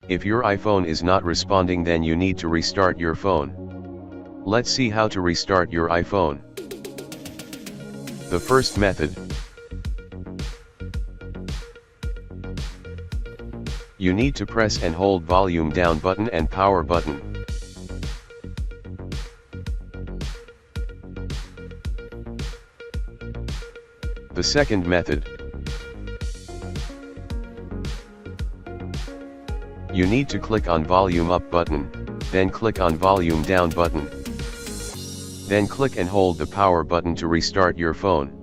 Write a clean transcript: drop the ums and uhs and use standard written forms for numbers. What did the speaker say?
If your iPhone is not responding, then you need to restart your phone. Let's see how to restart your iPhone. The first method. You need to press and hold volume down button and power button. The second method. You need to click on volume up button, then click on volume down button. Then click and hold the power button to restart your phone.